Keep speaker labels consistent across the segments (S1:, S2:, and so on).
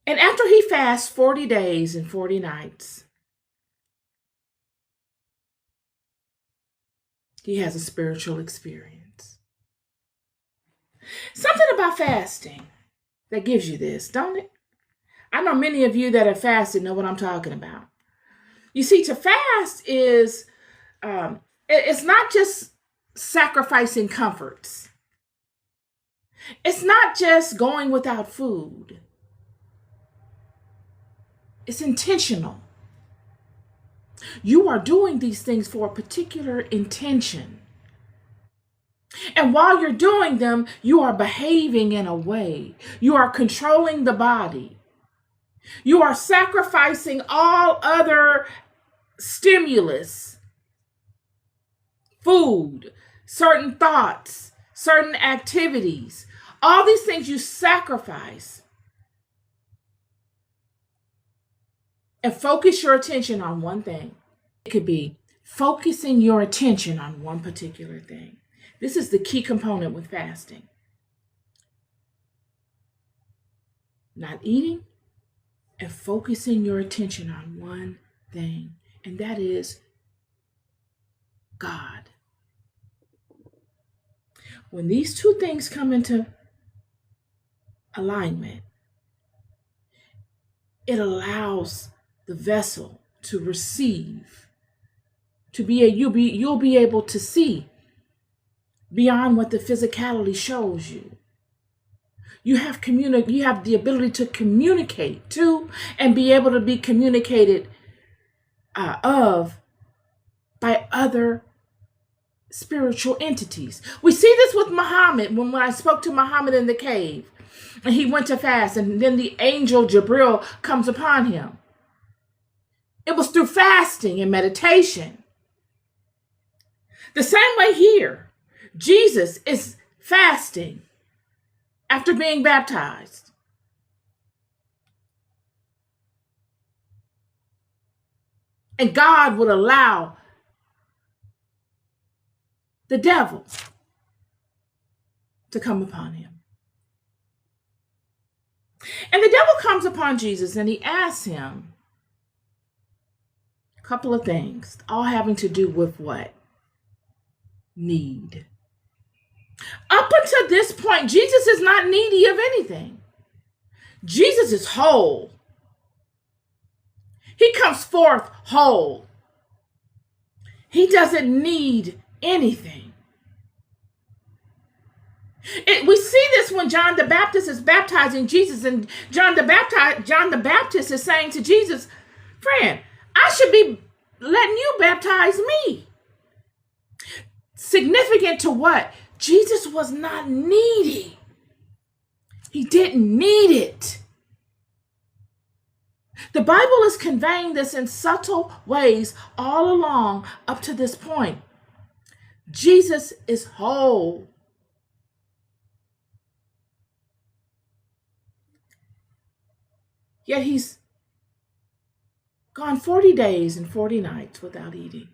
S1: And after he fasts 40 days and 40 nights, he has a spiritual experience. Something about fasting that gives you this, don't it? I know many of you that have fasted know what I'm talking about. You see, to fast is, it's not just sacrificing comforts. It's not just going without food. It's intentional. You are doing these things for a particular intention. And while you're doing them, you are behaving in a way. You are controlling the body. You are sacrificing all other stimulus, food, certain thoughts, certain activities. All these things you sacrifice and focus your attention on one thing. It could be focusing your attention on one particular thing. This is the key component with fasting. Not eating and focusing your attention on one thing, and that is God. When these two things come into alignment, it allows the vessel to receive, you'll be able to see beyond what the physicality shows you. You have the ability to communicate to and be able to be communicated of by other spiritual entities. We see this with Muhammad when I spoke to Muhammad in the cave and he went to fast, and then the angel Jibril comes upon him. It was through fasting and meditation. The same way here, Jesus is fasting after being baptized. And God would allow the devil to come upon him. And the devil comes upon Jesus and he asks him a couple of things, all having to do with what? Need. Up until this point, Jesus is not needy of anything. Jesus is whole. He comes forth whole. He doesn't need anything. We see this when John the Baptist is baptizing Jesus, and John the Baptist is saying to Jesus, friend, I should be letting you baptize me. Significant to what? Jesus was not needy. He didn't need it. The Bible is conveying this in subtle ways all along up to this point. Jesus is whole. Yet he's gone 40 days and 40 nights without eating.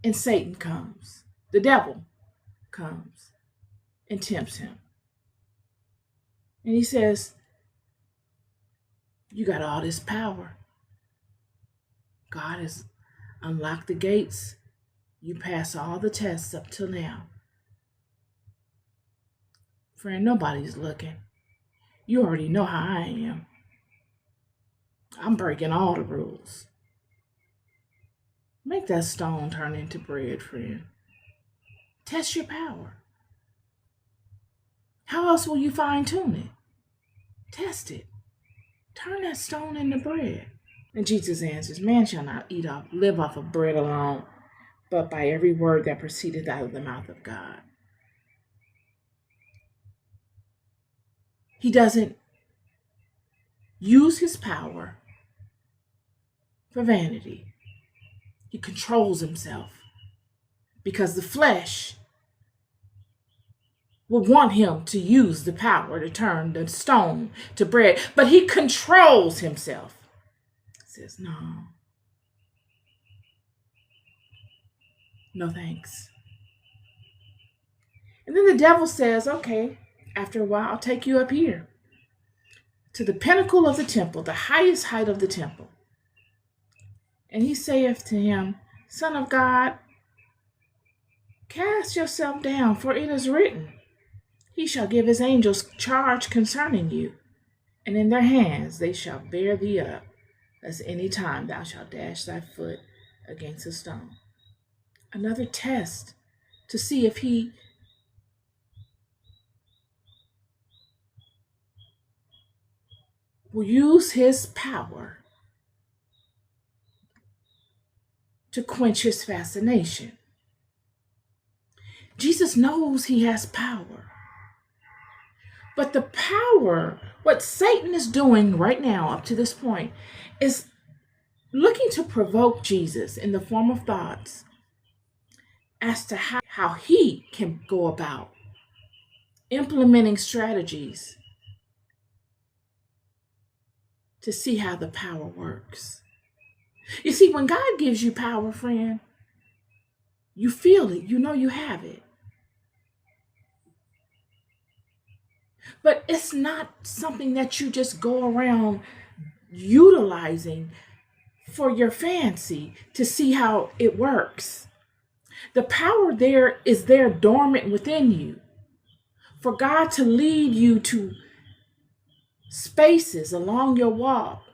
S1: And Satan comes. The devil comes and tempts him. And he says, you got all this power. God has unlocked the gates. You pass all the tests up till now. Friend, nobody's looking. You already know how I am. I'm breaking all the rules. Make that stone turn into bread, friend. Test your power. How else will you fine-tune it? Test it. Turn that stone into bread. And Jesus answers, man shall not live off of bread alone, but by every word that proceedeth out of the mouth of God. He doesn't use his power for vanity. He controls himself because the flesh will want him to use the power to turn the stone to bread, but he controls himself. He says, no thanks. And then the devil says, okay, after a while, I'll take you up here. to the pinnacle of the temple, the highest height of the temple. And he saith to him, Son of God, cast yourself down, for it is written, He shall give his angels charge concerning you, and in their hands they shall bear thee up, lest any time thou shalt dash thy foot against a stone. Another test to see if he will use his power to quench his fascination. Jesus knows he has power. But the power, what Satan is doing right now up to this point, is looking to provoke Jesus in the form of thoughts as to how he can go about implementing strategies to see how the power works. You see, when God gives you power, friend, you feel it. You know you have it. But it's not something that you just go around utilizing for your fancy to see how it works. The power there is there dormant within you for God to lead you to spaces along your walk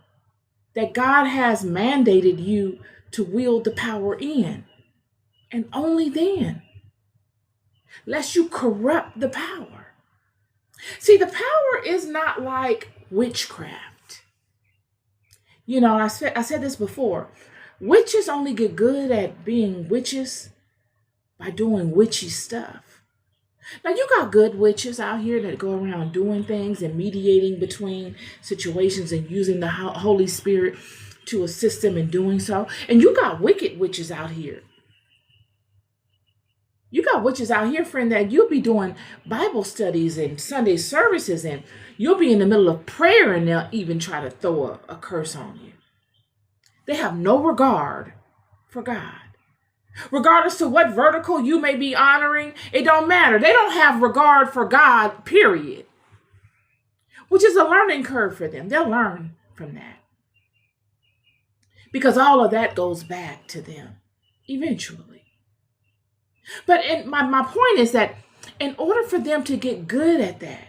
S1: that God has mandated you to wield the power in. And only then, lest you corrupt the power. See, the power is not like witchcraft. You know, I said this before. Witches only get good at being witches by doing witchy stuff. Now, you got good witches out here that go around doing things and mediating between situations and using the Holy Spirit to assist them in doing so. And you got wicked witches out here. You got witches out here, friend, that you'll be doing Bible studies and Sunday services, and you'll be in the middle of prayer and they'll even try to throw a curse on you. They have no regard for God. Regardless to what vertical you may be honoring, it don't matter. They don't have regard for God, period. Which is a learning curve for them. They'll learn from that. Because all of that goes back to them eventually. But my point is that in order for them to get good at that,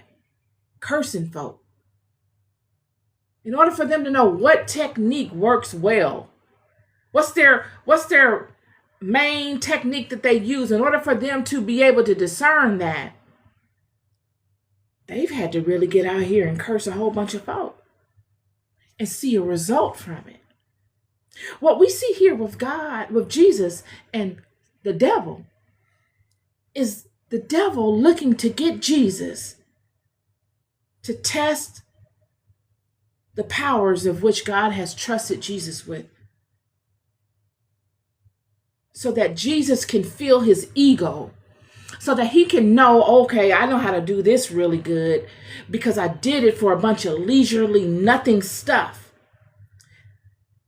S1: cursing folk, in order for them to know what technique works well, what's their main technique that they use, in order for them to be able to discern that, they've had to really get out here and curse a whole bunch of folk and see a result from it. What we see here with God, with Jesus and the devil, is the devil looking to get Jesus to test the powers of which God has trusted Jesus with, so that Jesus can feel his ego, so that he can know, okay, I know how to do this really good because I did it for a bunch of leisurely nothing stuff,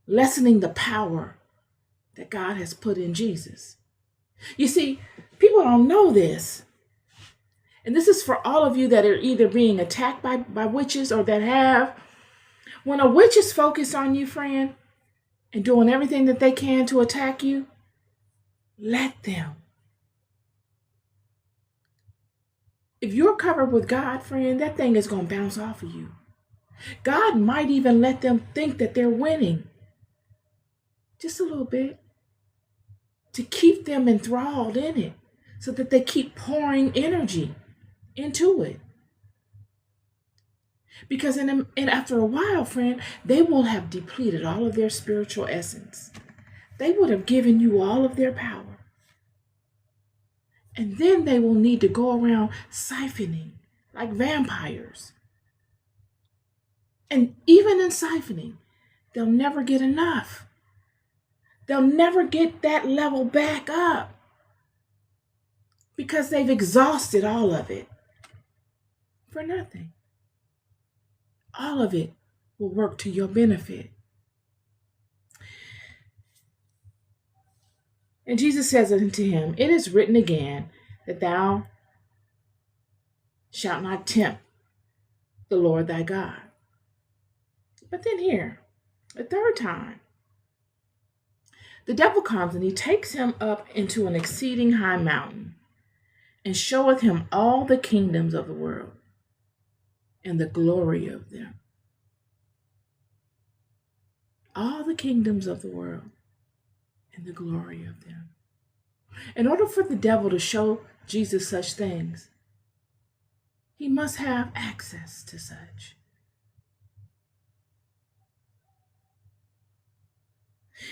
S1: lessening the power that God has put in Jesus. You see, people don't know this. And this is for all of you that are either being attacked by witches or that have. When a witch is focused on you, friend, and doing everything that they can to attack you, let them. If you're covered with God, friend, that thing is going to bounce off of you. God might even let them think that they're winning. Just a little bit. To keep them enthralled in it, so that they keep pouring energy into it. Because after a while, friend, they will have depleted all of their spiritual essence. They would have given you all of their power. And then they will need to go around siphoning like vampires. And even in siphoning, they'll never get enough. They'll never get that level back up because they've exhausted all of it for nothing. All of it will work to your benefit. And Jesus says unto him, It is written again that thou shalt not tempt the Lord thy God. But then here, the third time, the devil comes and he takes him up into an exceeding high mountain and showeth him all the kingdoms of the world and the glory of them. All the kingdoms of the world and the glory of them. In order for the devil to show Jesus such things, he must have access to such.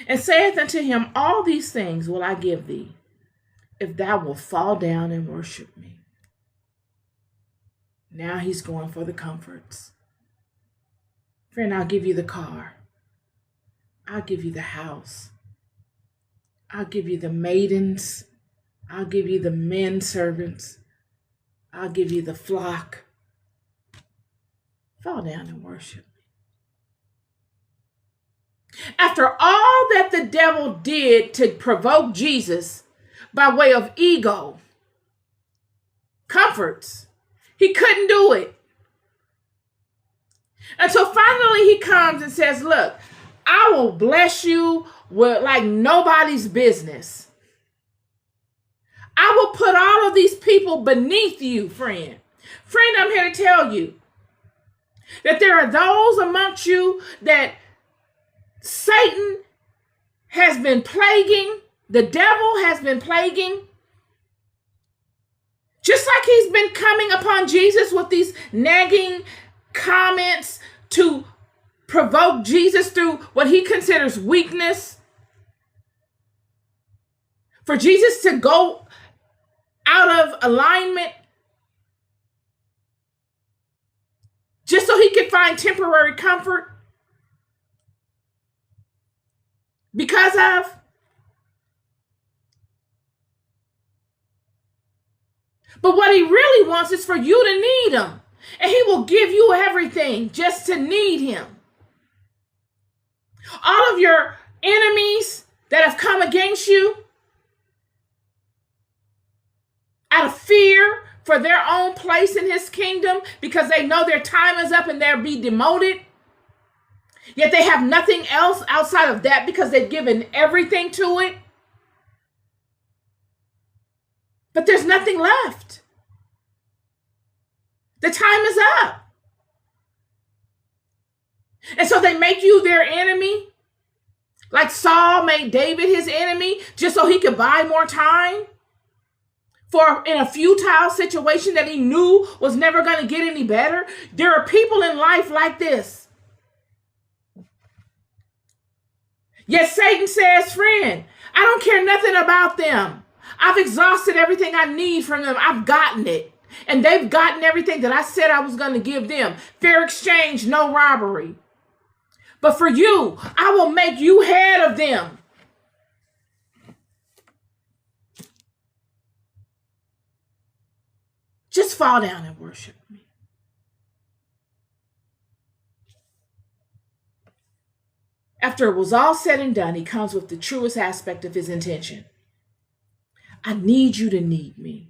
S1: And saith unto him, all these things will I give thee, if thou wilt fall down and worship me. Now he's going for the comforts. Friend, I'll give you the car. I'll give you the house. I'll give you the maidens. I'll give you the men servants. I'll give you the flock. Fall down and worship me. After all that the devil did to provoke Jesus by way of ego, comforts, he couldn't do it. Until finally he comes and says, look, I will bless you with like nobody's business. I will put all of these people beneath you, friend. Friend, I'm here to tell you that there are those amongst you that Satan has been plaguing, the devil has been plaguing, just like he's been coming upon Jesus with these nagging comments to provoke Jesus through what he considers weakness. For Jesus to go out of alignment just so he could find temporary comfort because of. But what he really wants is for you to need him. And he will give you everything just to need him. All of your enemies that have come against you out of fear for their own place in his kingdom because they know their time is up and they'll be demoted. Yet they have nothing else outside of that because they've given everything to it. But there's nothing left. The time is up. And so they make you their enemy. Like Saul made David his enemy just so he could buy more time for in a futile situation that he knew was never going to get any better. There are people in life like this. Yet Satan says, friend, I don't care nothing about them. I've exhausted everything I need from them. I've gotten it. And they've gotten everything that I said I was going to give them. Fair exchange, no robbery. But for you, I will make you head of them. Just fall down and worship me. After it was all said and done, he comes with the truest aspect of his intention. I need you to need me.